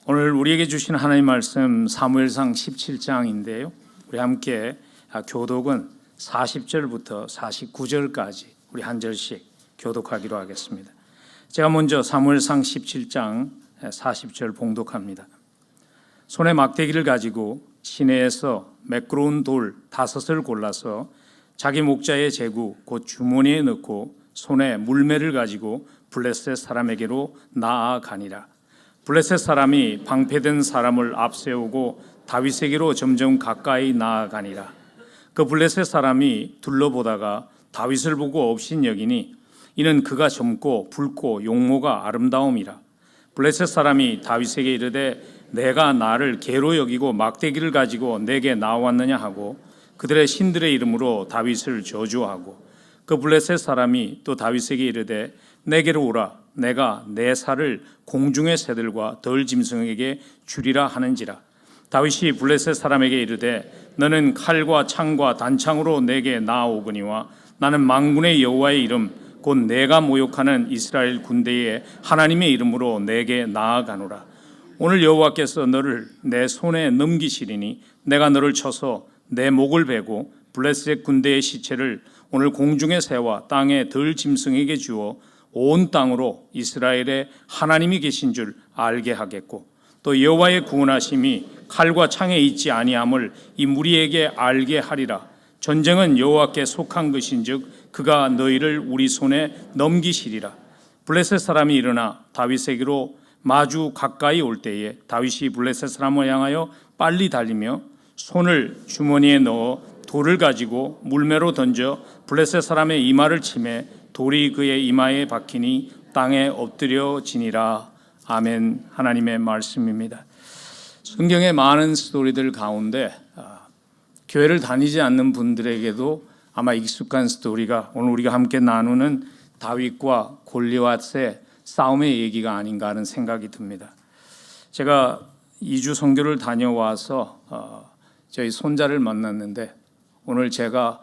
오늘 우리에게 주신 하나님 말씀 사무엘상 17장인데요. 우리 함께 교독은 40절부터 49절까지 우리 한 절씩 교독하기로 하겠습니다. 제가 먼저 사무엘상 17장 40절 봉독합니다. 손에 막대기를 가지고 시내에서 매끄러운 돌 5을 골라서 자기 목자의 제구 곧 주머니에 넣고 손에 물매를 가지고 블레셋 사람에게로 나아가니라. 블레셋 사람이 방패된 사람을 앞세우고 다윗에게로 점점 가까이 나아가니라. 그 블레셋 사람이 둘러보다가 다윗을 보고 업신여기니 이는 그가 젊고 붉고 용모가 아름다움이라. 블레셋 사람이 다윗에게 이르되 내가 나를 개로 여기고 막대기를 가지고 내게 나왔느냐 하고 그들의 신들의 이름으로 다윗을 저주하고 그 블레셋 사람이 또 다윗에게 이르되 내게로 오라. 내가 내 살을 공중의 새들과 덜 짐승에게 주리라 하는지라. 다윗이 블레셋 사람에게 이르되 너는 칼과 창과 단창으로 내게 나아오거니와 나는 만군의 여호와의 이름 곧 내가 모욕하는 이스라엘 군대의 하나님의 이름으로 내게 나아가노라. 오늘 여호와께서 너를 내 손에 넘기시리니 내가 너를 쳐서 내 목을 베고 블레셋 군대의 시체를 오늘 공중의 새와 땅의 덜 짐승에게 주어 온 땅으로 이스라엘의 하나님이 계신 줄 알게 하겠고 또 여호와의 구원하심이 칼과 창에 있지 아니함을 이 무리에게 알게 하리라. 전쟁은 여호와께 속한 것인즉 그가 너희를 우리 손에 넘기시리라. 블레셋 사람이 일어나 다윗에게로 마주 가까이 올 때에 다윗이 블레셋 사람을 향하여 빨리 달리며 손을 주머니에 넣어 돌을 가지고 물매로 던져 블레셋 사람의 이마를 치매 돌이 그의 이마에 박히니 땅에 엎드려지니라. 아멘. 하나님의 말씀입니다. 성경의 많은 스토리들 가운데 교회를 다니지 않는 분들에게도 아마 익숙한 스토리가 오늘 우리가 함께 나누는 다윗과 골리앗의 싸움의 얘기가 아닌가 하는 생각이 듭니다. 제가 2주 선교를 다녀와서 저희 손자를 만났는데 오늘 제가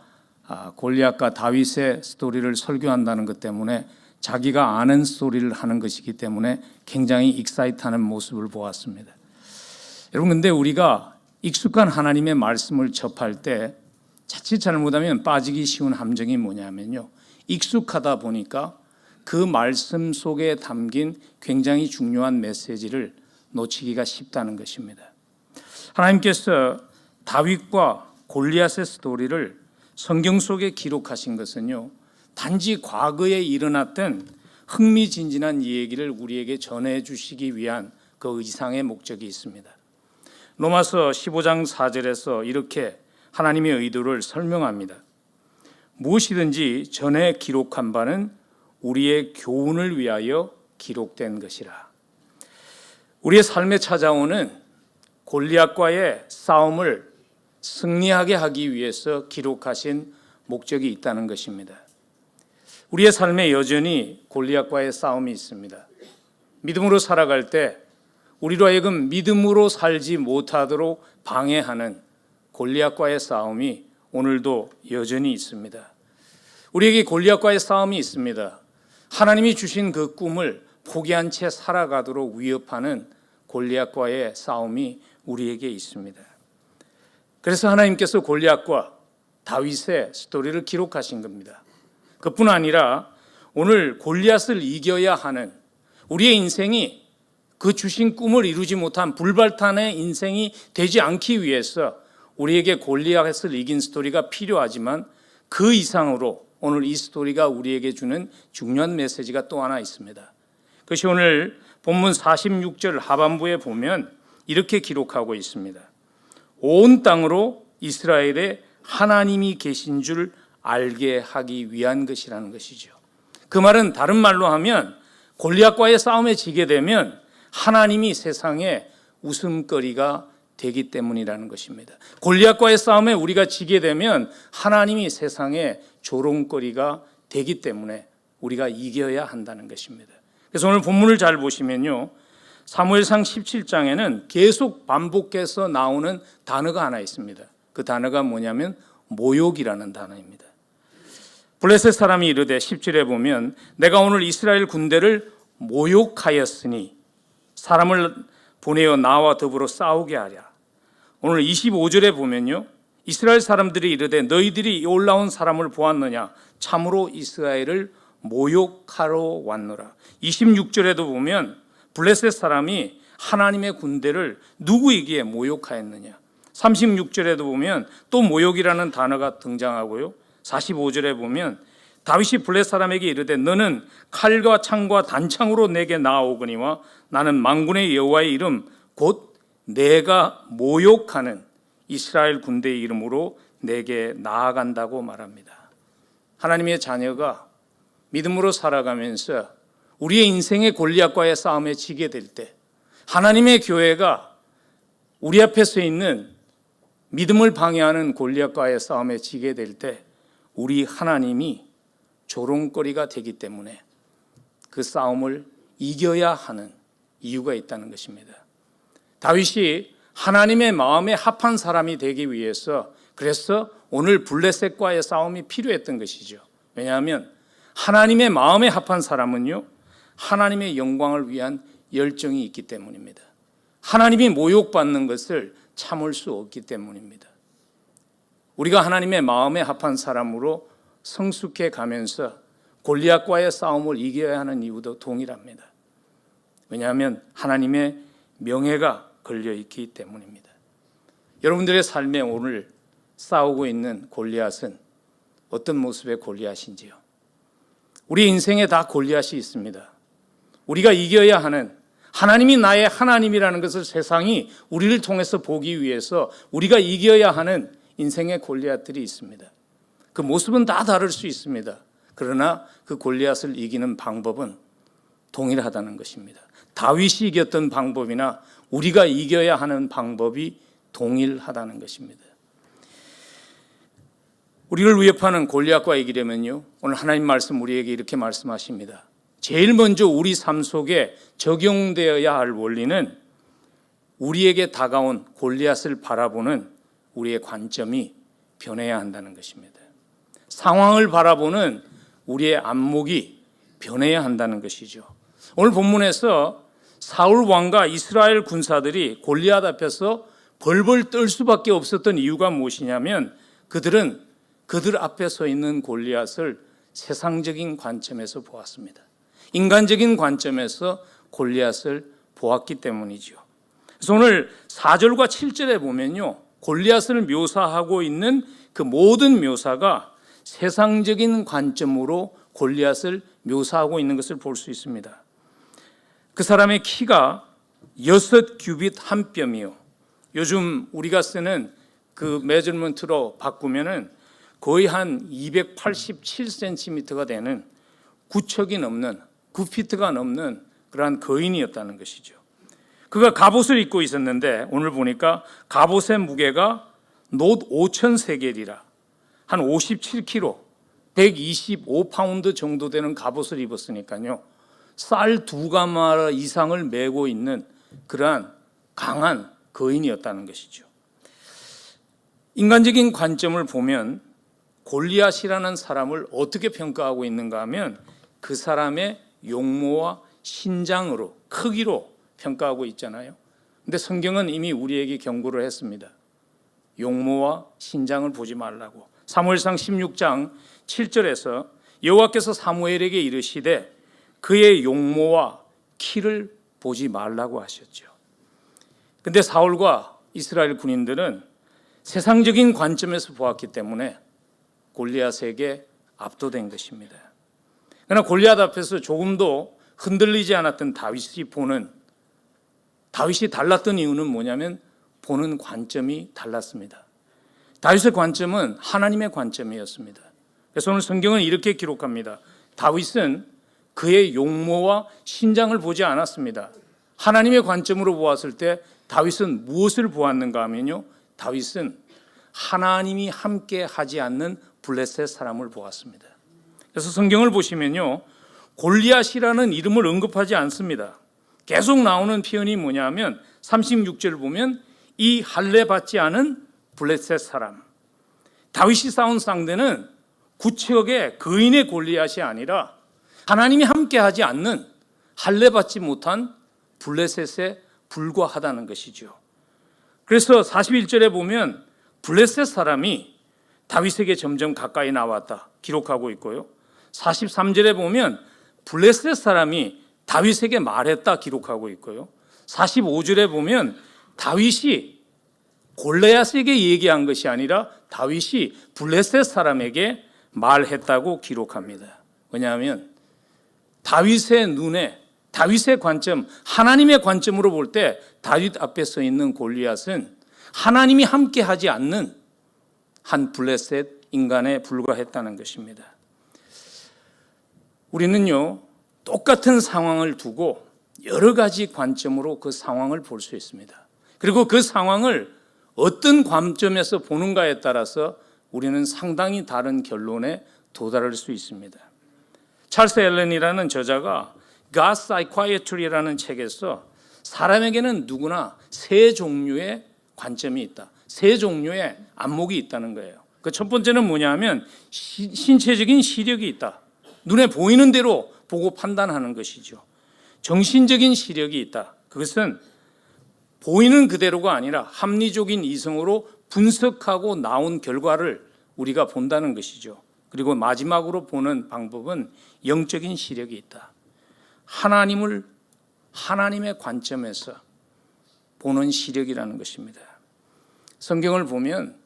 골리앗과 다윗의 스토리를 설교한다는 것 때문에 자기가 아는 스토리를 하는 것이기 때문에 굉장히 익사이트하는 모습을 보았습니다. 여러분, 근데 우리가 익숙한 하나님의 말씀을 접할 때 자칫 잘못하면 빠지기 쉬운 함정이 뭐냐면요, 익숙하다 보니까 그 말씀 속에 담긴 굉장히 중요한 메시지를 놓치기가 쉽다는 것입니다. 하나님께서 다윗과 골리앗의 스토리를 성경 속에 기록하신 것은요, 단지 과거에 일어났던 흥미진진한 얘기를 우리에게 전해주시기 위한 그 이상의 목적이 있습니다. 로마서 15장 4절에서 이렇게 하나님의 의도를 설명합니다. 무엇이든지 전에 기록한 바는 우리의 교훈을 위하여 기록된 것이라. 우리의 삶에 찾아오는 골리앗과의 싸움을 승리하게 하기 위해서 기록하신 목적이 있다는 것입니다. 우리의 삶에 여전히 골리앗과의 싸움이 있습니다. 믿음으로 살아갈 때 우리로 하여금 믿음으로 살지 못하도록 방해하는 골리앗과의 싸움이 오늘도 여전히 있습니다. 우리에게 골리앗과의 싸움이 있습니다. 하나님이 주신 그 꿈을 포기한 채 살아가도록 위협하는 골리앗과의 싸움이 우리에게 있습니다. 그래서 하나님께서 골리앗과 다윗의 스토리를 기록하신 겁니다. 그뿐 아니라 오늘 골리앗을 이겨야 하는 우리의 인생이 그 주신 꿈을 이루지 못한 불발탄의 인생이 되지 않기 위해서 우리에게 골리앗을 이긴 스토리가 필요하지만 그 이상으로 오늘 이 스토리가 우리에게 주는 중요한 메시지가 또 하나 있습니다. 그것이 오늘 본문 46절 하반부에 보면 이렇게 기록하고 있습니다. 온 땅으로 이스라엘에 하나님이 계신 줄 알게 하기 위한 것이라는 것이죠. 그 말은 다른 말로 하면 골리앗과의 싸움에 지게 되면 하나님이 세상에 웃음거리가 되기 때문이라는 것입니다. 골리앗과의 싸움에 우리가 지게 되면 하나님이 세상에 조롱거리가 되기 때문에 우리가 이겨야 한다는 것입니다. 그래서 오늘 본문을 잘 보시면요, 사무엘상 17장에는 계속 반복해서 나오는 단어가 하나 있습니다. 그 단어가 뭐냐면 모욕이라는 단어입니다. 블레셋 사람이 이르되 10절에 보면 내가 오늘 이스라엘 군대를 모욕하였으니 사람을 보내어 나와 더불어 싸우게 하랴. 오늘 25절에 보면요, 이스라엘 사람들이 이르되 너희들이 올라온 사람을 보았느냐? 참으로 이스라엘을 모욕하러 왔노라. 26절에도 보면 블레셋 사람이 하나님의 군대를 누구이기에 모욕하였느냐? 36절에도 보면 또 모욕이라는 단어가 등장하고요, 45절에 보면 다윗이 블레셋 사람에게 이르되 너는 칼과 창과 단창으로 내게 나아오거니와 나는 만군의 여호와의 이름 곧 내가 모욕하는 이스라엘 군대의 이름으로 내게 나아간다고 말합니다. 하나님의 자녀가 믿음으로 살아가면서 우리의 인생의 골리앗과의 싸움에 지게 될 때, 하나님의 교회가 우리 앞에 서 있는 믿음을 방해하는 골리앗과의 싸움에 지게 될 때 우리 하나님이 조롱거리가 되기 때문에 그 싸움을 이겨야 하는 이유가 있다는 것입니다. 다윗이 하나님의 마음에 합한 사람이 되기 위해서, 그래서 오늘 블레셋과의 싸움이 필요했던 것이죠. 왜냐하면 하나님의 마음에 합한 사람은요, 하나님의 영광을 위한 열정이 있기 때문입니다. 하나님이 모욕받는 것을 참을 수 없기 때문입니다. 우리가 하나님의 마음에 합한 사람으로 성숙해 가면서 골리앗과의 싸움을 이겨야 하는 이유도 동일합니다. 왜냐하면 하나님의 명예가 걸려있기 때문입니다. 여러분들의 삶에 오늘 싸우고 있는 골리앗은 어떤 모습의 골리앗인지요? 우리 인생에 다 골리앗이 있습니다. 우리가 이겨야 하는, 하나님이 나의 하나님이라는 것을 세상이 우리를 통해서 보기 위해서 우리가 이겨야 하는 인생의 골리앗들이 있습니다. 그 모습은 다 다를 수 있습니다. 그러나 그 골리앗을 이기는 방법은 동일하다는 것입니다. 다윗이 이겼던 방법이나 우리가 이겨야 하는 방법이 동일하다는 것입니다. 우리를 위협하는 골리앗과 이기려면요, 오늘 하나님 말씀 우리에게 이렇게 말씀하십니다. 제일 먼저 우리 삶 속에 적용되어야 할 원리는 우리에게 다가온 골리앗을 바라보는 우리의 관점이 변해야 한다는 것입니다. 상황을 바라보는 우리의 안목이 변해야 한다는 것이죠. 오늘 본문에서 사울 왕과 이스라엘 군사들이 골리앗 앞에서 벌벌 떨 수밖에 없었던 이유가 무엇이냐면 그들은 그들 앞에 서 있는 골리앗을 세상적인 관점에서 보았습니다. 인간적인 관점에서 골리앗을 보았기 때문이죠. 그래서 오늘 4절과 7절에 보면요, 골리앗을 묘사하고 있는 그 모든 묘사가 세상적인 관점으로 골리앗을 묘사하고 있는 것을 볼 수 있습니다. 그 사람의 키가 6규빗 한 뼘이요, 요즘 우리가 쓰는 그 메저먼트로 바꾸면은 거의 한 287cm가 되는 구척이 넘는, 9피트가 넘는 그러한 거인이었다는 것이죠. 그가 갑옷을 입고 있었는데 오늘 보니까 갑옷의 무게가 놋 5,000세겔이라 한 57kg, 125파운드 정도 되는 갑옷을 입었으니까요, 쌀 2가마 이상을 메고 있는 그러한 강한 거인이었다는 것이죠. 인간적인 관점을 보면 골리앗이라는 사람을 어떻게 평가하고 있는가 하면 그 사람의 용모와 신장으로, 크기로 평가하고 있잖아요. 근데 성경은 이미 우리에게 경고를 했습니다. 용모와 신장을 보지 말라고. 사무엘상 16장 7절에서 여호와께서 사무엘에게 이르시되 그의 용모와 키를 보지 말라고 하셨죠. 근데 사울과 이스라엘 군인들은 세상적인 관점에서 보았기 때문에 골리앗에게 압도된 것입니다. 그러나 골리앗 앞에서 조금도 흔들리지 않았던 다윗이 달랐던 이유는 뭐냐면 보는 관점이 달랐습니다. 다윗의 관점은 하나님의 관점이었습니다. 그래서 오늘 성경은 이렇게 기록합니다. 다윗은 그의 용모와 신장을 보지 않았습니다. 하나님의 관점으로 보았을 때 다윗은 무엇을 보았는가 하면요, 다윗은 하나님이 함께 하지 않는 블레셋 사람을 보았습니다. 그래서 성경을 보시면요, 골리앗이라는 이름을 언급하지 않습니다. 계속 나오는 표현이 뭐냐면 36절을 보면 이 할례 받지 않은 블레셋 사람. 다윗이 싸운 상대는 구척의 거인의 골리앗이 아니라 하나님이 함께 하지 않는 할례 받지 못한 블레셋의 불과하다는 것이죠. 그래서 41절에 보면 블레셋 사람이 다윗에게 점점 가까이 나왔다 기록하고 있고요. 43절에 보면 블레셋 사람이 다윗에게 말했다 기록하고 있고요. 45절에 보면 다윗이 골리앗에게 얘기한 것이 아니라 다윗이 블레셋 사람에게 말했다고 기록합니다. 왜냐하면 다윗의 눈에, 다윗의 관점, 하나님의 관점으로 볼 때 다윗 앞에 서 있는 골리앗은 하나님이 함께하지 않는 한 블레셋 인간에 불과했다는 것입니다. 우리는요, 똑같은 상황을 두고 여러 가지 관점으로 그 상황을 볼 수 있습니다. 그리고 그 상황을 어떤 관점에서 보는가에 따라서 우리는 상당히 다른 결론에 도달할 수 있습니다. 찰스 앨런이라는 저자가 God's Psychiatry라는 책에서 사람에게는 누구나 세 종류의 관점이 있다. 세 종류의 안목이 있다는 거예요. 그 첫 번째는 뭐냐면 신체적인 시력이 있다. 눈에 보이는 대로 보고 판단하는 것이죠. 정신적인 시력이 있다. 그것은 보이는 그대로가 아니라 합리적인 이성으로 분석하고 나온 결과를 우리가 본다는 것이죠. 그리고 마지막으로 보는 방법은 영적인 시력이 있다. 하나님을 하나님의 관점에서 보는 시력이라는 것입니다. 성경을 보면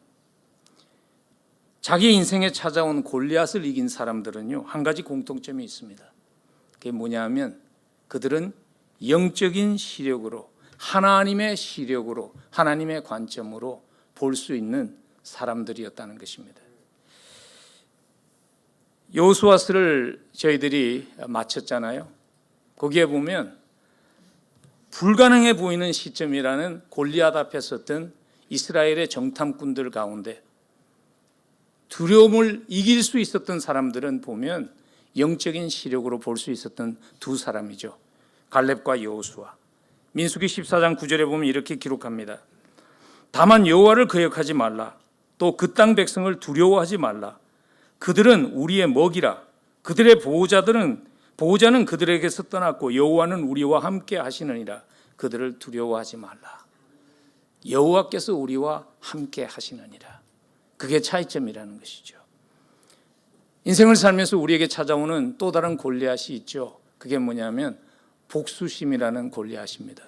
자기 인생에 찾아온 골리앗을 이긴 사람들은요, 한 가지 공통점이 있습니다. 그게 뭐냐면 그들은 영적인 시력으로, 하나님의 시력으로, 하나님의 관점으로 볼 수 있는 사람들이었다는 것입니다. 여호수아서를 저희들이 마쳤잖아요. 거기에 보면 불가능해 보이는 시점이라는 골리앗 앞에 섰던 이스라엘의 정탐꾼들 가운데 두려움을 이길 수 있었던 사람들은 보면 영적인 시력으로 볼 수 있었던 두 사람이죠. 갈렙과 여호수아. 민수기 14장 9절에 보면 이렇게 기록합니다. 다만 여호와를 거역하지 말라. 또 그 땅 백성을 두려워하지 말라. 그들은 우리의 먹이라. 그들의 보호자는 그들에게서 떠났고 여호와는 우리와 함께 하시느니라. 그들을 두려워하지 말라. 여호와께서 우리와 함께 하시느니라. 그게 차이점이라는 것이죠. 인생을 살면서 우리에게 찾아오는 또 다른 골리앗이 있죠. 그게 뭐냐면 복수심이라는 골리앗입니다.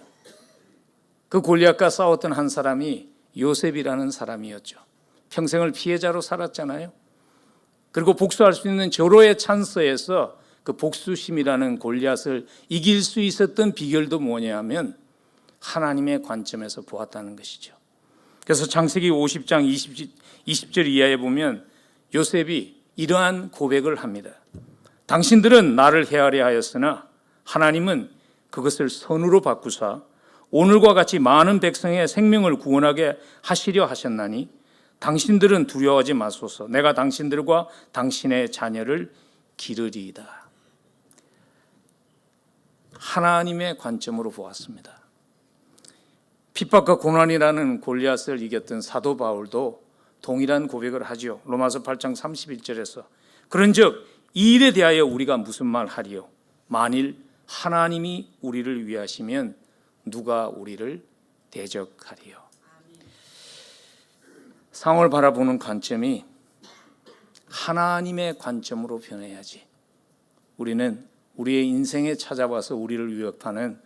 그 골리앗과 싸웠던 한 사람이 요셉이라는 사람이었죠. 평생을 피해자로 살았잖아요. 그리고 복수할 수 있는 절호의 찬스에서 그 복수심이라는 골리앗을 이길 수 있었던 비결도 뭐냐면 하나님의 관점에서 보았다는 것이죠. 그래서 창세기 50장 20절 이하에 보면 요셉이 이러한 고백을 합니다. 당신들은 나를 헤아려 하였으나 하나님은 그것을 선으로 바꾸사 오늘과 같이 많은 백성의 생명을 구원하게 하시려 하셨나니 당신들은 두려워하지 마소서. 내가 당신들과 당신의 자녀를 기르리이다. 하나님의 관점으로 보았습니다. 핍박과 고난이라는 골리앗을 이겼던 사도 바울도 동일한 고백을 하지요. 로마서 8장 31절에서 그런즉 이 일에 대하여 우리가 무슨 말 하리요? 만일 하나님이 우리를 위하시면 누가 우리를 대적하리요? 상황을 바라보는 관점이 하나님의 관점으로 변해야지 우리는 우리의 인생에 찾아와서 우리를 위협하는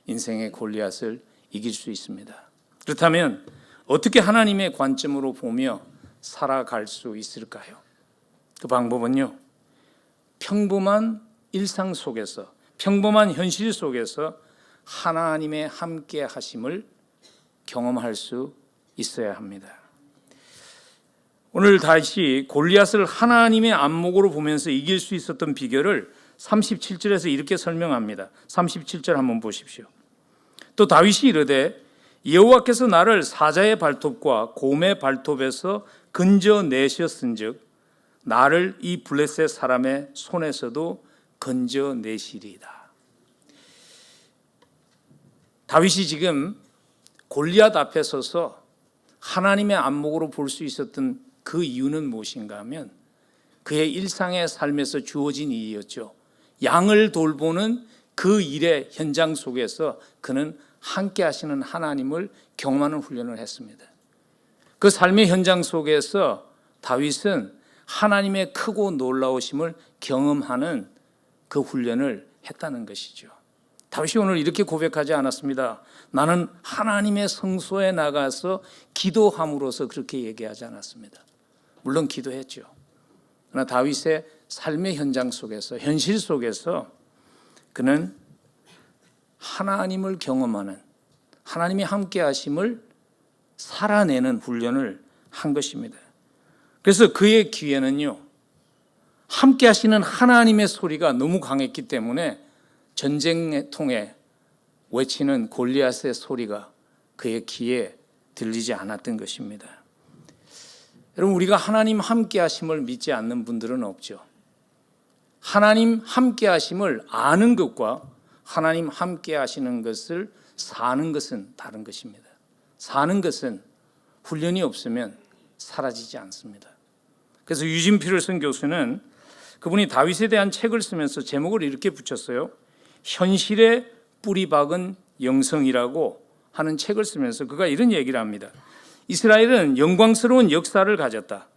인생의 골리앗을 이길 수 있습니다. 그렇다면 어떻게 하나님의 관점으로 보며 살아갈 수 있을까요? 그 방법은요, 평범한 일상 속에서, 평범한 현실 속에서 하나님의 함께 하심을 경험할 수 있어야 합니다. 오늘 다시 골리앗을 하나님의 안목으로 보면서 이길 수 있었던 비결을 37절에서 이렇게 설명합니다. 37절 한번 보십시오. 또 다윗이 이르되 여호와께서 나를 사자의 발톱과 곰의 발톱에서 건져내셨은즉 나를 이 블레셋 사람의 손에서도 건져내시리이다. 다윗이 지금 골리앗 앞에 서서 하나님의 안목으로 볼 수 있었던 그 이유는 무엇인가 하면 그의 일상의 삶에서 주어진 일이었죠. 양을 돌보는 그 일의 현장 속에서 그는 함께 하시는 하나님을 경험하는 훈련을 했습니다. 그 삶의 현장 속에서 다윗은 하나님의 크고 놀라우심을 경험하는 그 훈련을 했다는 것이죠. 다윗이 오늘 이렇게 고백하지 않았습니다. 나는 하나님의 성소에 나가서 기도함으로써 그렇게 얘기하지 않았습니다. 물론 기도했죠. 그러나 다윗의 삶의 현장 속에서, 현실 속에서 그는 하나님을 경험하는, 하나님이 함께 하심을 살아내는 훈련을 한 것입니다. 그래서 그의 귀에는요, 함께 하시는 하나님의 소리가 너무 강했기 때문에 전쟁을 통해 외치는 골리앗의 소리가 그의 귀에 들리지 않았던 것입니다. 여러분, 우리가 하나님 함께 하심을 믿지 않는 분들은 없죠. 하나님 함께 하심을 아는 것과 하나님 함께 하시는 것을 사는 것은 다른 것입니다. 사는 것은 훈련이 없으면 사라지지 않습니다. 그래서 유진 피터슨 교수는 그분이 다윗에 대한 책을 쓰면서 제목을 이렇게 붙였어요. 현실에 뿌리 박은 영성이라고 하는 책을 쓰면서 그가 이런 얘기를 합니다. 이스라엘은 영광스러운 역사를 가졌다.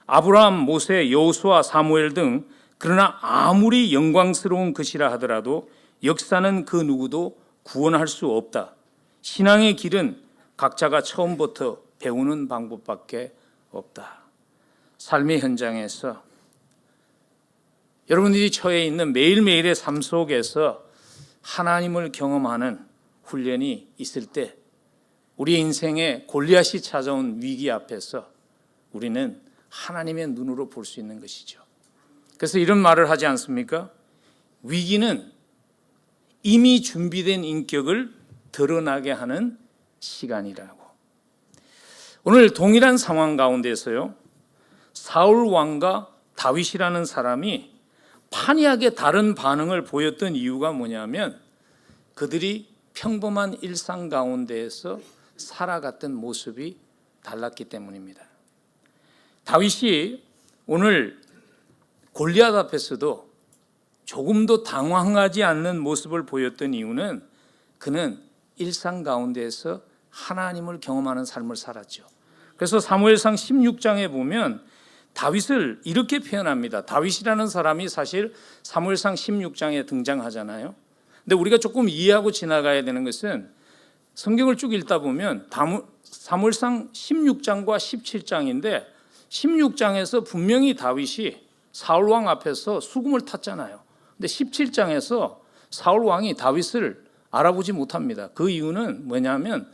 아브라함, 모세, 여호수아, 사무엘 등 그러나 아무리 영광스러운 것이라 하더라도 역사는 그 누구도 구원할 수 없다. 신앙의 길은 각자가 처음부터 배우는 방법밖에 없다. 삶의 현장에서 여러분들이 처해 있는 매일매일의 삶 속에서 하나님을 경험하는 훈련이 있을 때 우리 인생에 골리앗이 찾아온 위기 앞에서 우리는 하나님의 눈으로 볼 수 있는 것이죠. 그래서 이런 말을 하지 않습니까? 위기는 이미 준비된 인격을 드러나게 하는 시간이라고. 오늘 동일한 상황 가운데서요, 사울 왕과 다윗이라는 사람이 판이하게 다른 반응을 보였던 이유가 뭐냐면 그들이 평범한 일상 가운데에서 살아갔던 모습이 달랐기 때문입니다. 다윗이 오늘 골리앗 앞에서도 조금도 당황하지 않는 모습을 보였던 이유는 그는 일상 가운데에서 하나님을 경험하는 삶을 살았죠. 그래서 사무엘상 16장에 보면 다윗을 이렇게 표현합니다. 다윗이라는 사람이 사실 사무엘상 16장에 등장하잖아요. 근데 우리가 조금 이해하고 지나가야 되는 것은 성경을 쭉 읽다 보면 사무엘상 16장과 17장인데 16장에서 분명히 다윗이 사울왕 앞에서 수금을 탔잖아요. 근데 17장에서 사울왕이 다윗을 알아보지 못합니다. 그 이유는 뭐냐면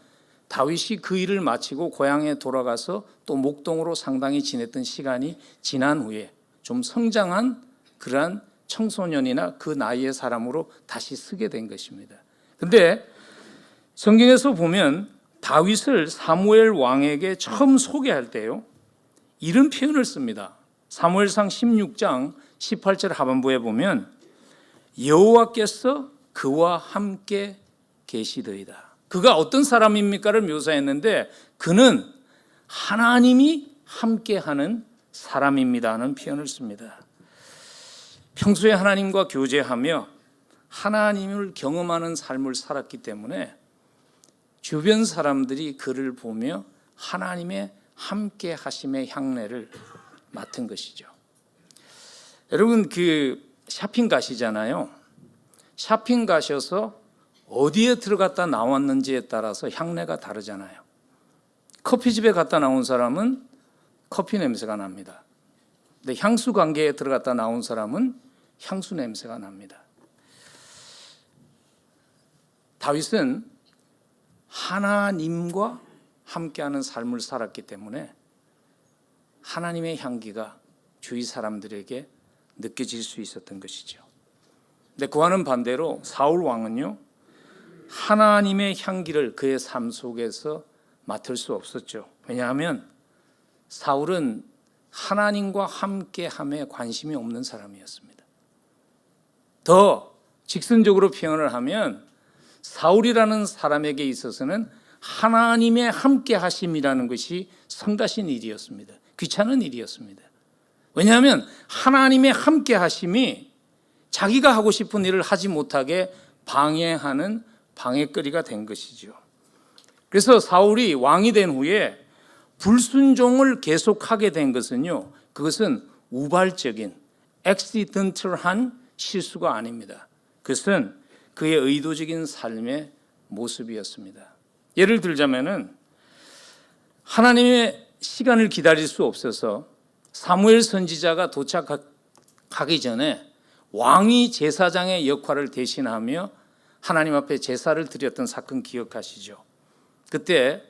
다윗이 그 일을 마치고 고향에 돌아가서 또 목동으로 상당히 지냈던 시간이 지난 후에 좀 성장한 그러한 청소년이나 그 나이의 사람으로 다시 쓰게 된 것입니다. 근데 성경에서 보면 다윗을 사무엘 왕에게 처음 소개할 때요, 이런 표현을 씁니다. 사무엘상 16장 18절 하반부에 보면 여호와께서 그와 함께 계시더이다. 그가 어떤 사람입니까를 묘사했는데 그는 하나님이 함께하는 사람입니다는 표현을 씁니다. 평소에 하나님과 교제하며 하나님을 경험하는 삶을 살았기 때문에 주변 사람들이 그를 보며 하나님의 함께 하심의 향내를 맡은 것이죠. 여러분, 그 샤핑 가시잖아요. 샤핑 가셔서 어디에 들어갔다 나왔는지에 따라서 향내가 다르잖아요. 커피집에 갔다 나온 사람은 커피 냄새가 납니다. 근데 향수 가게에 들어갔다 나온 사람은 향수 냄새가 납니다. 다윗은 하나님과 함께하는 삶을 살았기 때문에 하나님의 향기가 주위 사람들에게 느껴질 수 있었던 것이죠. 근데 그와는 반대로 사울 왕은요, 하나님의 향기를 그의 삶 속에서 맡을 수 없었죠. 왜냐하면 사울은 하나님과 함께함에 관심이 없는 사람이었습니다. 더 직선적으로 표현을 하면 사울이라는 사람에게 있어서는 하나님의 함께하심이라는 것이 성가신 일이었습니다. 귀찮은 일이었습니다. 왜냐하면 하나님의 함께하심이 자기가 하고 싶은 일을 하지 못하게 방해하는 방해거리가 된 것이죠. 그래서 사울이 왕이 된 후에 불순종을 계속하게 된 것은요, 그것은 우발적인 액시던털한 실수가 아닙니다. 그것은 그의 의도적인 삶의 모습이었습니다. 예를 들자면은 하나님의 시간을 기다릴 수 없어서 사무엘 선지자가 도착하기 전에 왕이 제사장의 역할을 대신하며 하나님 앞에 제사를 드렸던 사건 기억하시죠? 그때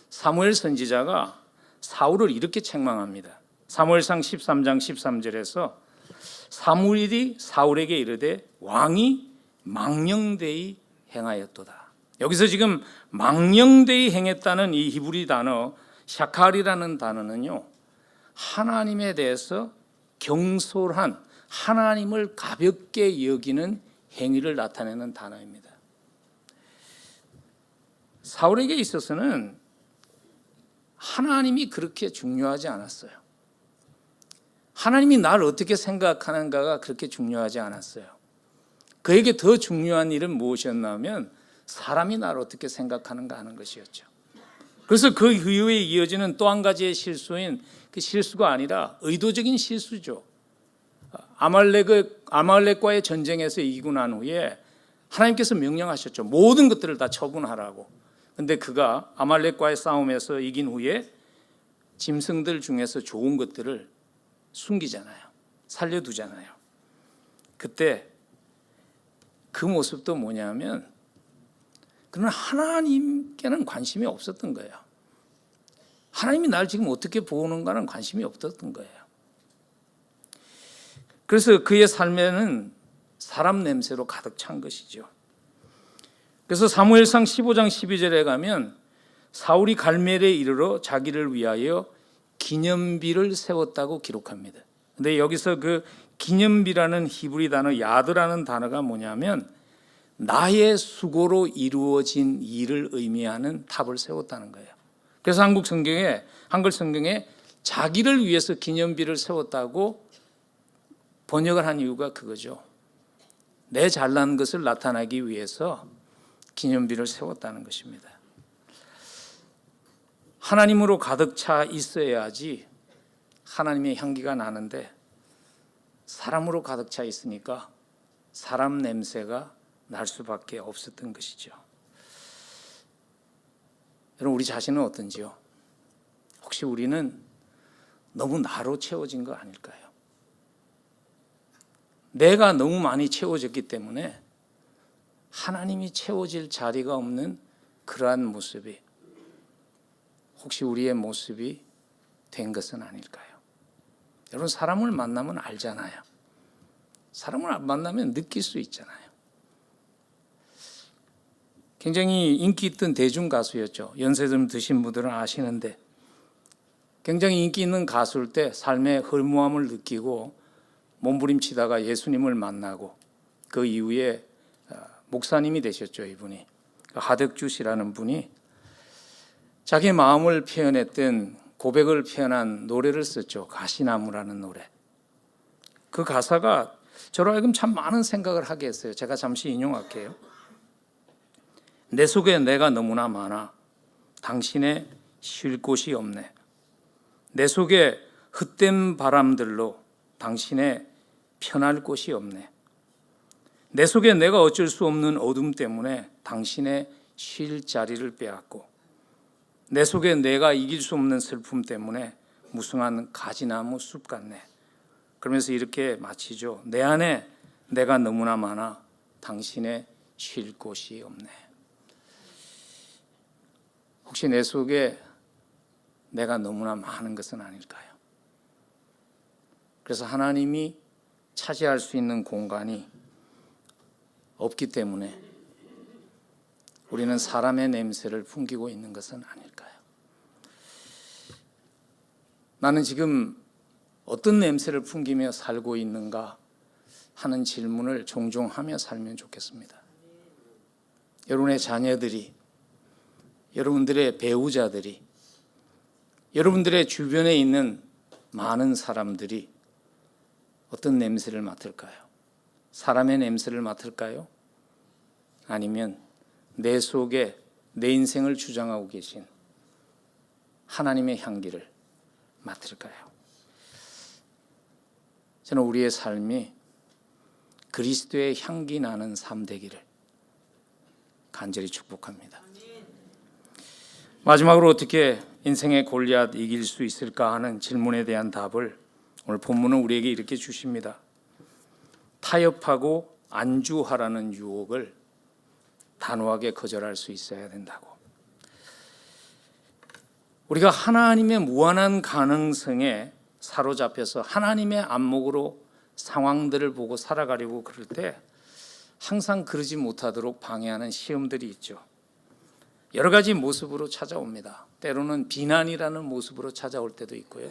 사무엘 선지자가 사울을 이렇게 책망합니다. 사무엘상 13장 13절에서 사무엘이 사울에게 이르되 왕이 망령되이 행하였도다. 여기서 지금 망령되이 행했다는 이 히브리 단어 샤칼이라는 단어는요, 하나님에 대해서 경솔한, 하나님을 가볍게 여기는 행위를 나타내는 단어입니다. 사울에게 있어서는 하나님이 그렇게 중요하지 않았어요. 하나님이 나를 어떻게 생각하는가가 그렇게 중요하지 않았어요. 그에게 더 중요한 일은 무엇이었냐면 사람이 나를 어떻게 생각하는가 하는 것이었죠. 그래서 그 이후에 이어지는 또 한 가지의 실수인 그 실수가 아니라 의도적인 실수죠. 아말렉과의 전쟁에서 이기고 난 후에 하나님께서 명령하셨죠. 모든 것들을 다 처분하라고. 근데 그가 아말렉과의 싸움에서 이긴 후에 짐승들 중에서 좋은 것들을 숨기잖아요. 살려두잖아요. 그때 그 모습도 뭐냐면 그는 하나님께는 관심이 없었던 거예요. 하나님이 날 지금 어떻게 보는가는 관심이 없었던 거예요. 그래서 그의 삶에는 사람 냄새로 가득 찬 것이죠. 그래서 사무엘상 15장 12절에 가면 사울이 갈멜에 이르러 자기를 위하여 기념비를 세웠다고 기록합니다. 근데 여기서 그 기념비라는 히브리 단어 야드라는 단어가 뭐냐면 나의 수고로 이루어진 일을 의미하는 탑을 세웠다는 거예요. 그래서 한글 성경에 자기를 위해서 기념비를 세웠다고 번역을 한 이유가 그거죠. 내 잘난 것을 나타내기 위해서 기념비를 세웠다는 것입니다. 하나님으로 가득 차 있어야지 하나님의 향기가 나는데 사람으로 가득 차 있으니까 사람 냄새가 날 수밖에 없었던 것이죠. 여러분, 우리 자신은 어떤지요? 혹시 우리는 너무 나로 채워진 거 아닐까요? 내가 너무 많이 채워졌기 때문에 하나님이 채워질 자리가 없는 그러한 모습이 혹시 우리의 모습이 된 것은 아닐까요? 여러분, 사람을 만나면 알잖아요. 사람을 만나면 느낄 수 있잖아요. 굉장히 인기 있던 대중 가수였죠. 연세 좀 드신 분들은 아시는데 굉장히 인기 있는 가수일 때 삶의 허무함을 느끼고 몸부림치다가 예수님을 만나고 그 이후에 목사님이 되셨죠. 이분이 하덕주 씨라는 분이 자기 마음을 표현했던 고백을 표현한 노래를 썼죠. 가시나무라는 노래. 그 가사가 저로 하여금 참 많은 생각을 하게 했어요. 제가 잠시 인용할게요. 내 속에 내가 너무나 많아 당신의 쉴 곳이 없네. 내 속에 헛된 바람들로 당신의 편할 곳이 없네. 내 속에 내가 어쩔 수 없는 어둠 때문에 당신의 쉴 자리를 빼앗고 내 속에 내가 이길 수 없는 슬픔 때문에 무성한 가지나무 숲 같네. 그러면서 이렇게 마치죠. 내 안에 내가 너무나 많아 당신의 쉴 곳이 없네. 혹시 내 속에 내가 너무나 많은 것은 아닐까요? 그래서 하나님이 차지할 수 있는 공간이 없기 때문에 우리는 사람의 냄새를 풍기고 있는 것은 아닐까요? 나는 지금 어떤 냄새를 풍기며 살고 있는가 하는 질문을 종종 하며 살면 좋겠습니다. 여러분의 자녀들이, 여러분들의 배우자들이, 여러분들의 주변에 있는 많은 사람들이 어떤 냄새를 맡을까요? 사람의 냄새를 맡을까요? 아니면 내 속에 내 인생을 주장하고 계신 하나님의 향기를 맡을까요? 저는 우리의 삶이 그리스도의 향기 나는 삶 되기를 간절히 축복합니다. 마지막으로 어떻게 인생의 골리앗 이길 수 있을까 하는 질문에 대한 답을 오늘 본문은 우리에게 이렇게 주십니다. 타협하고 안주하라는 유혹을 단호하게 거절할 수 있어야 된다고. 우리가 하나님의 무한한 가능성에 사로잡혀서 하나님의 안목으로 상황들을 보고 살아가려고 그럴 때 항상 그러지 못하도록 방해하는 시험들이 있죠. 여러 가지 모습으로 찾아옵니다. 때로는 비난이라는 모습으로 찾아올 때도 있고요.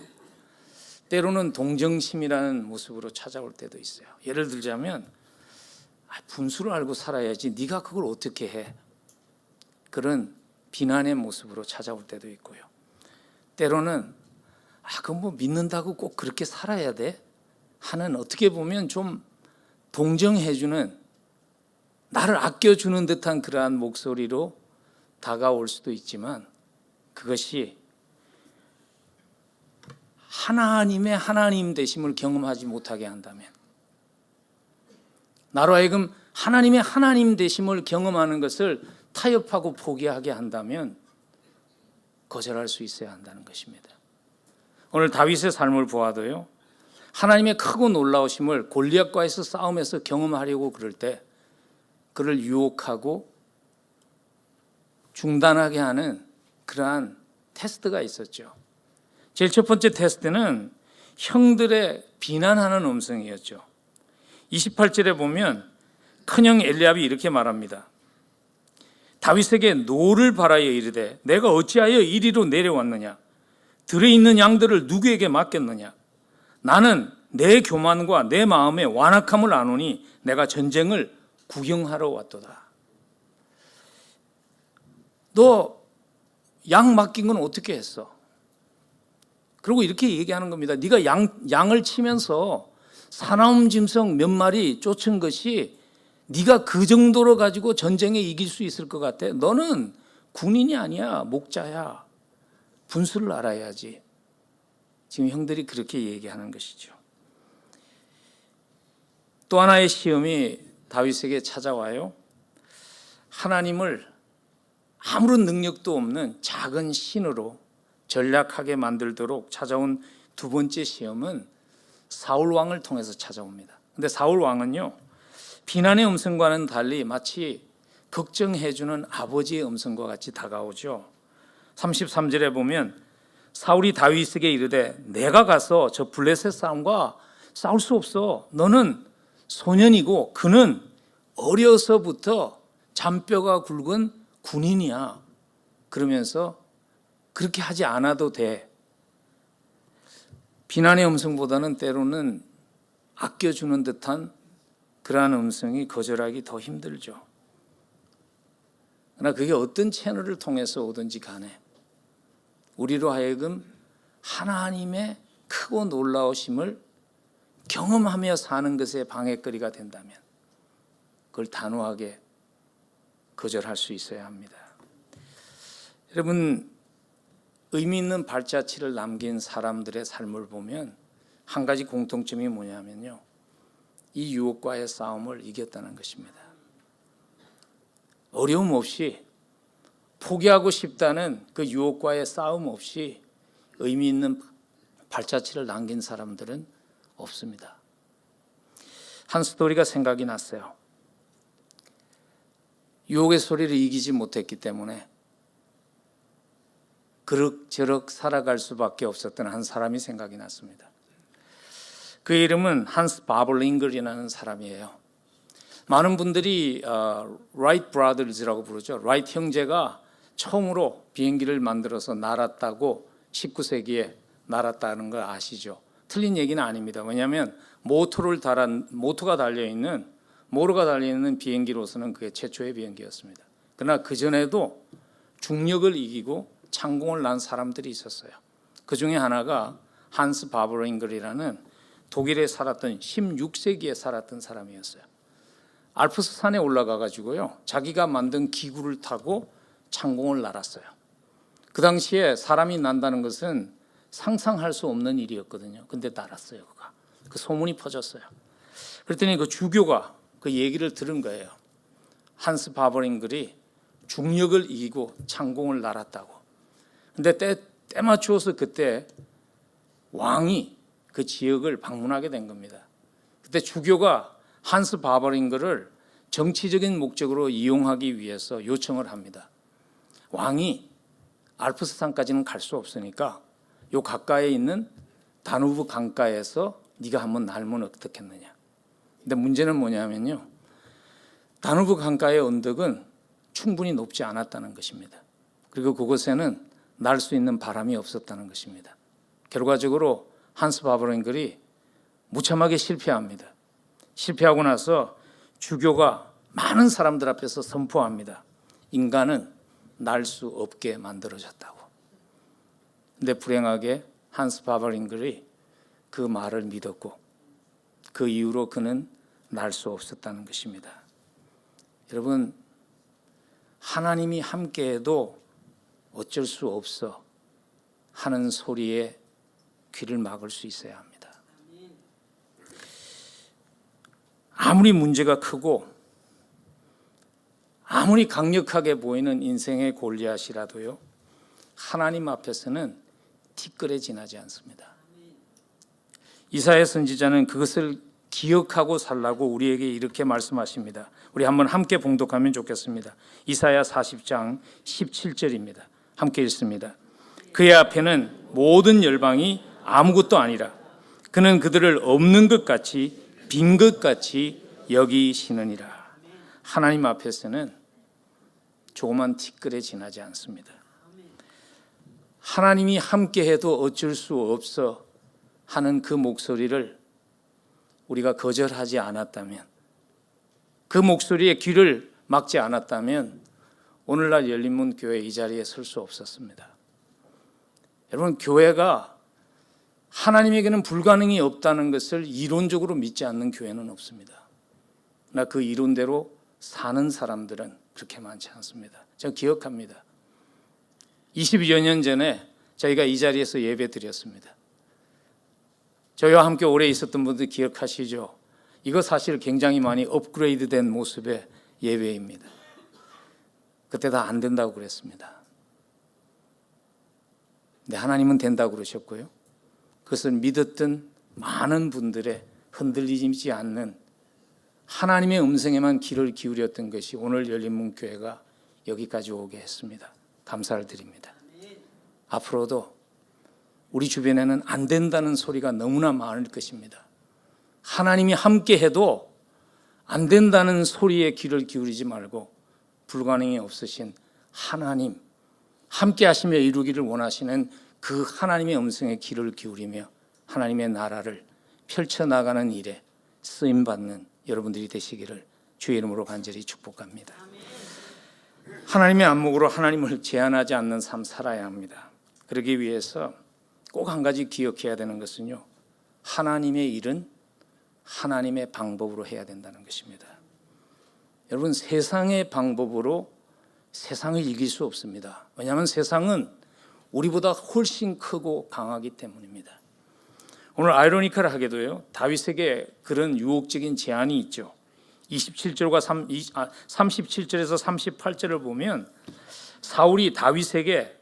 때로는 동정심이라는 모습으로 찾아올 때도 있어요. 예를 들자면 분수를 알고 살아야지 네가 그걸 어떻게 해? 그런 비난의 모습으로 찾아올 때도 있고요. 때로는 그건 뭐 믿는다고 꼭 그렇게 살아야 돼? 하는 어떻게 보면 좀 동정해주는 나를 아껴주는 듯한 그러한 목소리로 다가올 수도 있지만 그것이 하나님의 하나님 되심을 경험하지 못하게 한다면 나로 하여금 하나님의 하나님 되심을 경험하는 것을 타협하고 포기하게 한다면 거절할 수 있어야 한다는 것입니다. 오늘 다윗의 삶을 보아도요. 하나님의 크고 놀라우심을 골리앗과에서 싸움에서 경험하려고 그럴 때 그를 유혹하고 중단하게 하는 그러한 테스트가 있었죠. 제일 첫 번째 테스트는 형들의 비난하는 음성이었죠. 28절에 보면 큰형 엘리압이 이렇게 말합니다. 다윗에게 노를 바라여 이르되 내가 어찌하여 이리로 내려왔느냐? 들에 있는 양들을 누구에게 맡겼느냐? 나는 내 교만과 내 마음의 완악함을 아노니 내가 전쟁을 구경하러 왔도다. 너 양 맡긴 건 어떻게 했어? 그리고 이렇게 얘기하는 겁니다. 네가 양을 치면서 사나움 짐승 몇 마리 쫓은 것이 네가 그 정도로 가지고 전쟁에 이길 수 있을 것 같아? 너는 군인이 아니야. 목자야. 분수를 알아야지. 지금 형들이 그렇게 얘기하는 것이죠. 또 하나의 시험이 다윗에게 찾아와요. 하나님을 아무런 능력도 없는 작은 신으로 전략하게 만들도록 찾아온 두 번째 시험은 사울 왕을 통해서 찾아옵니다. 근데 사울 왕은요, 비난의 음성과는 달리 마치 걱정해주는 아버지의 음성과 같이 다가오죠. 33절에 보면 사울이 다윗에게 이르되 내가 가서 저 블레셋 사람과 싸울 수 없어. 너는 소년이고 그는 어려서부터 잔뼈가 굵은 군인이야. 그러면서 그렇게 하지 않아도 돼. 비난의 음성보다는 때로는 아껴주는 듯한 그러한 음성이 거절하기 더 힘들죠. 그러나 그게 어떤 채널을 통해서 오든지 간에 우리로 하여금 하나님의 크고 놀라우심을 경험하며 사는 것에 방해거리가 된다면 그걸 단호하게 거절할 수 있어야 합니다. 여러분, 의미 있는 발자취를 남긴 사람들의 삶을 보면 한 가지 공통점이 뭐냐면요, 이 유혹과의 싸움을 이겼다는 것입니다. 어려움 없이, 포기하고 싶다는 그 유혹과의 싸움 없이 의미 있는 발자취를 남긴 사람들은 없습니다. 한 스토리가 생각이 났어요. 유혹의 소리를 이기지 못했기 때문에 그럭저럭 살아갈 수밖에 없었던 한 사람이 생각이 났습니다. 그의 이름은 한스 바블링글이라는 사람이에요. 많은 분들이 라이트 브라더즈라고 부르죠. 라이트 형제가 처음으로 비행기를 만들어서 날았다고 19세기에 날았다는 걸 아시죠? 틀린 얘기는 아닙니다. 왜냐하면 모터가 달려있는 비행기로서는 그게 최초의 비행기였습니다. 그러나 그전에도 중력을 이기고 창공을 난 사람들이 있었어요. 그 중에 하나가 한스 바버링글이라는 독일에 살았던 16세기에 살았던 사람이었어요. 알프스 산에 올라가 가지고요, 자기가 만든 기구를 타고 창공을 날았어요. 그 당시에 사람이 난다는 것은 상상할 수 없는 일이었거든요. 근데 날았어요. 그 소문이 퍼졌어요. 그랬더니 그 주교가 그 얘기를 들은 거예요. 한스 바버링글이 중력을 이기고 창공을 날았다고. 근데 때 맞추어서 그때 왕이 그 지역을 방문하게 된 겁니다. 그때 주교가 한스 바버링글을 정치적인 목적으로 이용하기 위해서 요청을 합니다. 왕이 알프스산까지는 갈 수 없으니까 요 가까이에 있는 다누브 강가에서 네가 한번 날면 어떻겠느냐. 근데 문제는 뭐냐면요, 다누브 강가의 언덕은 충분히 높지 않았다는 것입니다. 그리고 그곳에는 날 수 있는 바람이 없었다는 것입니다. 결과적으로 한스 바버링글이 무참하게 실패합니다. 실패하고 나서 주교가 많은 사람들 앞에서 선포합니다. 인간은 날 수 없게 만들어졌다고. 근데 불행하게 한스 바버링글이 그 말을 믿었고 그 이후로 그는 날 수 없었다는 것입니다. 여러분, 하나님이 함께해도 어쩔 수 없어 하는 소리에 귀를 막을 수 있어야 합니다. 아무리 문제가 크고 아무리 강력하게 보이는 인생의 골리앗이라도요, 하나님 앞에서는 티끌에 지나지 않습니다. 이사야 선지자는 그것을 기억하고 살라고 우리에게 이렇게 말씀하십니다. 우리 한번 함께 봉독하면 좋겠습니다. 이사야 40장 17절입니다. 함께 읽습니다. 그의 앞에는 모든 열방이 아무것도 아니라 그는 그들을 없는 것 같이 빈 것 같이 여기시느니라. 하나님 앞에서는 조그만 티끌에 지나지 않습니다. 하나님이 함께해도 어쩔 수 없어 하는 그 목소리를 우리가 거절하지 않았다면, 그 목소리에 귀를 막지 않았다면 오늘날 열린문 교회 이 자리에 설 수 없었습니다. 여러분, 교회가 하나님에게는 불가능이 없다는 것을 이론적으로 믿지 않는 교회는 없습니다. 그러나 그 이론대로 사는 사람들은 그렇게 많지 않습니다. 제가 기억합니다. 20여 년 전에 저희가 이 자리에서 예배 드렸습니다. 저희와 함께 오래 있었던 분들 기억하시죠? 이거 사실 굉장히 많이 업그레이드된 모습의 예배입니다. 그때 다 안 된다고 그랬습니다. 근데 하나님은 된다고 그러셨고요. 그것을 믿었던 많은 분들의 흔들리지 않는 하나님의 음성에만 귀를 기울였던 것이 오늘 열린문교회가 여기까지 오게 했습니다. 감사를 드립니다. 앞으로도 우리 주변에는 안 된다는 소리가 너무나 많을 것입니다. 하나님이 함께 해도 안 된다는 소리에 귀를 기울이지 말고 불가능이 없으신 하나님, 함께 하시며 이루기를 원하시는 그 하나님의 음성에 귀를 기울이며 하나님의 나라를 펼쳐나가는 일에 쓰임받는 여러분들이 되시기를 주의 이름으로 간절히 축복합니다. 하나님의 안목으로 하나님을 제한하지 않는 삶 살아야 합니다. 그러기 위해서 꼭 한 가지 기억해야 되는 것은요, 하나님의 일은 하나님의 방법으로 해야 된다는 것입니다. 여러분, 세상의 방법으로 세상을 이길 수 없습니다. 왜냐하면 세상은 우리보다 훨씬 크고 강하기 때문입니다. 오늘 아이러니컬하게도요, 다윗에게 그런 유혹적인 제안이 있죠. 37절에서 38절을 보면 사울이 다윗에게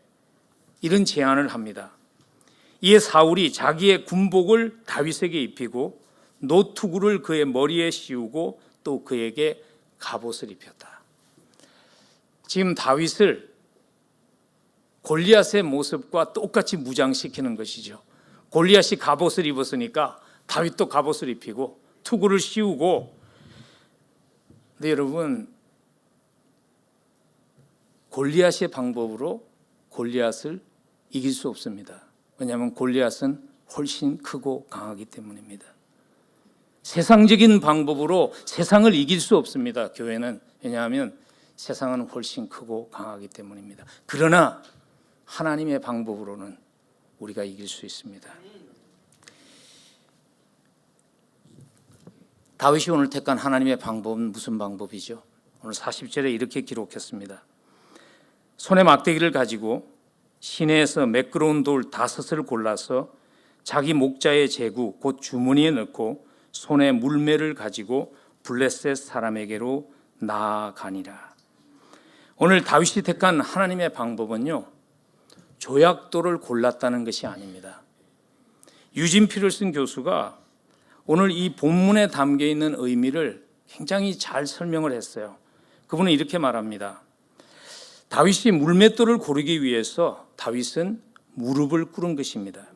이런 제안을 합니다. 이에 사울이 자기의 군복을 다윗에게 입히고 노투구를 그의 머리에 씌우고 또 그에게 갑옷을 입혔다. 지금 다윗을 골리앗의 모습과 똑같이 무장시키는 것이죠. 골리앗이 갑옷을 입었으니까 다윗도 갑옷을 입히고 투구를 씌우고. 근데 여러분, 골리앗의 방법으로 골리앗을 이길 수 없습니다. 왜냐하면 골리앗은 훨씬 크고 강하기 때문입니다. 세상적인 방법으로 세상을 이길 수 없습니다. 교회는. 왜냐하면 세상은 훨씬 크고 강하기 때문입니다. 그러나 하나님의 방법으로는 우리가 이길 수 있습니다. 다윗이 오늘 택한 하나님의 방법은 무슨 방법이죠? 오늘 40절에 이렇게 기록했습니다. 손에 막대기를 가지고 시내에서 매끄러운 돌 5을 골라서 자기 목자의 제구 곧 주머니에 넣고 손에 물매를 가지고 블레셋 사람에게로 나아가니라. 오늘 다윗이 택한 하나님의 방법은요, 조약돌을 골랐다는 것이 아닙니다. 유진 피터슨 교수가 오늘 이 본문에 담겨 있는 의미를 굉장히 잘 설명을 했어요. 그분은 이렇게 말합니다. 다윗이 물맷돌을 고르기 위해서 다윗은 무릎을 꿇은 것입니다.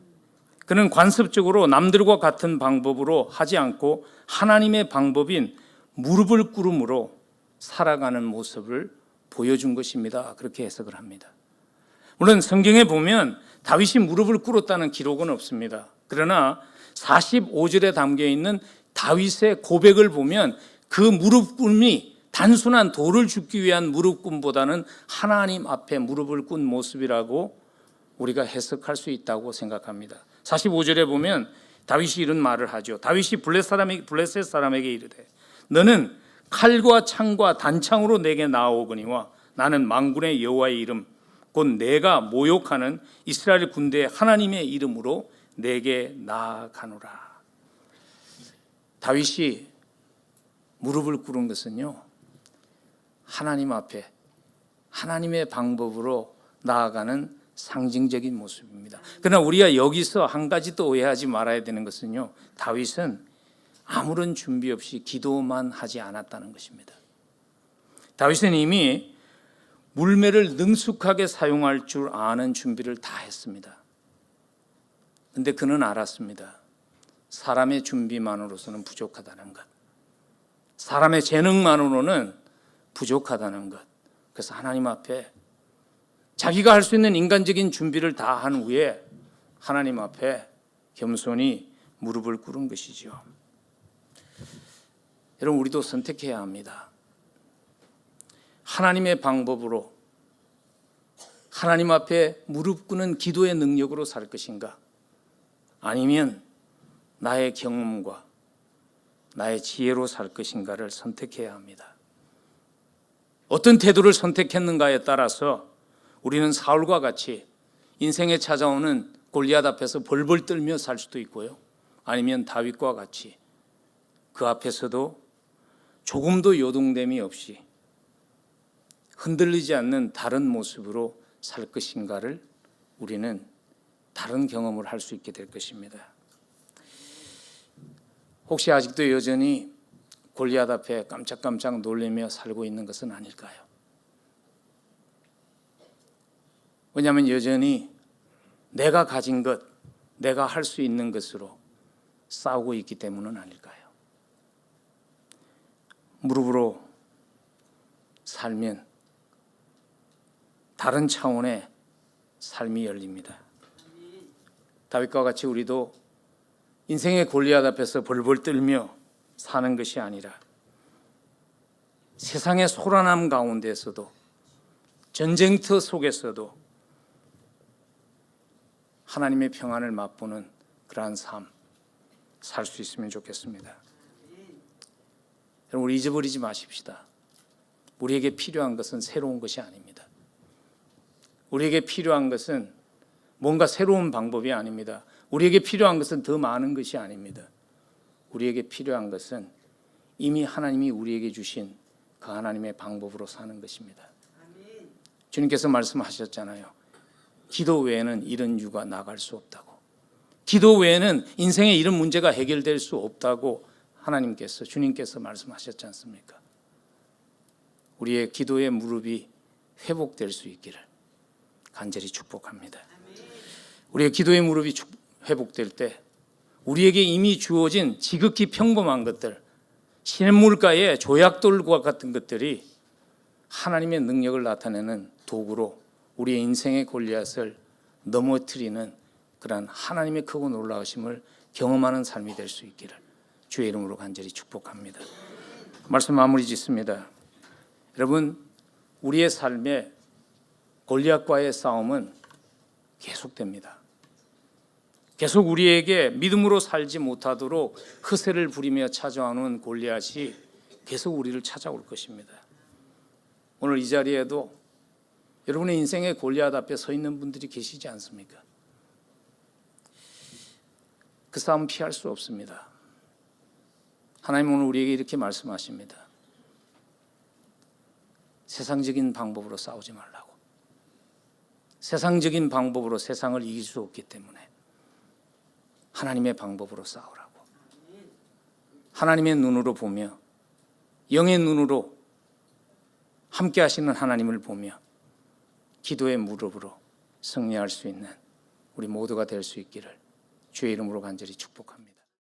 그는 관습적으로 남들과 같은 방법으로 하지 않고 하나님의 방법인 무릎을 꿇음으로 살아가는 모습을 보여준 것입니다. 그렇게 해석을 합니다. 물론 성경에 보면 다윗이 무릎을 꿇었다는 기록은 없습니다. 그러나 45절에 담겨 있는 다윗의 고백을 보면 그 무릎 꿇음이 단순한 돌을 줍기 위한 무릎 꿇음보다는 하나님 앞에 무릎을 꿇은 모습이라고 우리가 해석할 수 있다고 생각합니다. 45절에 보면 다윗이 이런 말을 하죠. 다윗이 블레셋 사람에게 이르되 너는 칼과 창과 단창으로 내게 나아오거니와 나는 만군의 여호와의 이름 곧 내가 모욕하는 이스라엘 군대의 하나님의 이름으로 내게 나아가노라. 다윗이 무릎을 꿇은 것은요, 하나님 앞에 하나님의 방법으로 나아가는 상징적인 모습입니다. 그러나 우리가 여기서 한 가지 또 오해하지 말아야 되는 것은요, 다윗은 아무런 준비 없이 기도만 하지 않았다는 것입니다. 다윗은 이미 물매를 능숙하게 사용할 줄 아는 준비를 다 했습니다. 그런데 그는 알았습니다. 사람의 준비만으로서는 부족하다는 것, 사람의 재능만으로는 부족하다는 것. 그래서 하나님 앞에 자기가 할 수 있는 인간적인 준비를 다 한 후에 하나님 앞에 겸손히 무릎을 꿇은 것이죠. 여러분, 우리도 선택해야 합니다. 하나님의 방법으로 하나님 앞에 무릎 꿇는 기도의 능력으로 살 것인가, 아니면 나의 경험과 나의 지혜로 살 것인가를 선택해야 합니다. 어떤 태도를 선택했는가에 따라서 우리는 사울과 같이 인생에 찾아오는 골리앗 앞에서 벌벌 떨며 살 수도 있고요, 아니면 다윗과 같이 그 앞에서도 조금도 요동됨이 없이 흔들리지 않는 다른 모습으로 살 것인가를 우리는 다른 경험을 할 수 있게 될 것입니다. 혹시 아직도 여전히 골리앗 앞에 깜짝깜짝 놀라며 살고 있는 것은 아닐까요? 왜냐하면 여전히 내가 가진 것, 내가 할 수 있는 것으로 싸우고 있기 때문은 아닐까요? 무릎으로 살면 다른 차원의 삶이 열립니다. 다윗과 같이 우리도 인생의 골리앗 앞에서 벌벌 떨며 사는 것이 아니라 세상의 소란함 가운데서도 전쟁터 속에서도 하나님의 평안을 맛보는 그러한 삶 살 수 있으면 좋겠습니다. 여러분, 우리 잊어버리지 마십시다. 우리에게 필요한 것은 새로운 것이 아닙니다. 우리에게 필요한 것은 뭔가 새로운 방법이 아닙니다. 우리에게 필요한 것은 더 많은 것이 아닙니다. 우리에게 필요한 것은 이미 하나님이 우리에게 주신 그 하나님의 방법으로 사는 것입니다. 주님께서 말씀하셨잖아요. 기도 외에는 이런 유가 나갈 수 없다고. 기도 외에는 인생의 이런 문제가 해결될 수 없다고 하나님께서, 주님께서 말씀하셨지 않습니까? 우리의 기도의 무릎이 회복될 수 있기를 간절히 축복합니다. 우리의 기도의 무릎이 회복될 때 우리에게 이미 주어진 지극히 평범한 것들, 시냇물가의 조약돌과 같은 것들이 하나님의 능력을 나타내는 도구로 우리의 인생의 골리앗을 넘어뜨리는 그러한 하나님의 크고 놀라우심을 경험하는 삶이 될 수 있기를 주의 이름으로 간절히 축복합니다. 말씀 마무리 짓습니다. 여러분, 우리의 삶에 골리앗과의 싸움은 계속됩니다. 계속 우리에게 믿음으로 살지 못하도록 허세를 부리며 찾아오는 골리앗이 계속 우리를 찾아올 것입니다. 오늘 이 자리에도 여러분의 인생의 골리앗 앞에 서 있는 분들이 계시지 않습니까? 그 싸움 피할 수 없습니다. 하나님 오늘 우리에게 이렇게 말씀하십니다. 세상적인 방법으로 싸우지 말라고. 세상적인 방법으로 세상을 이길 수 없기 때문에 하나님의 방법으로 싸우라고. 하나님의 눈으로 보며, 영의 눈으로 함께 하시는 하나님을 보며 기도의 무릎으로 승리할 수 있는 우리 모두가 될 수 있기를 주의 이름으로 간절히 축복합니다.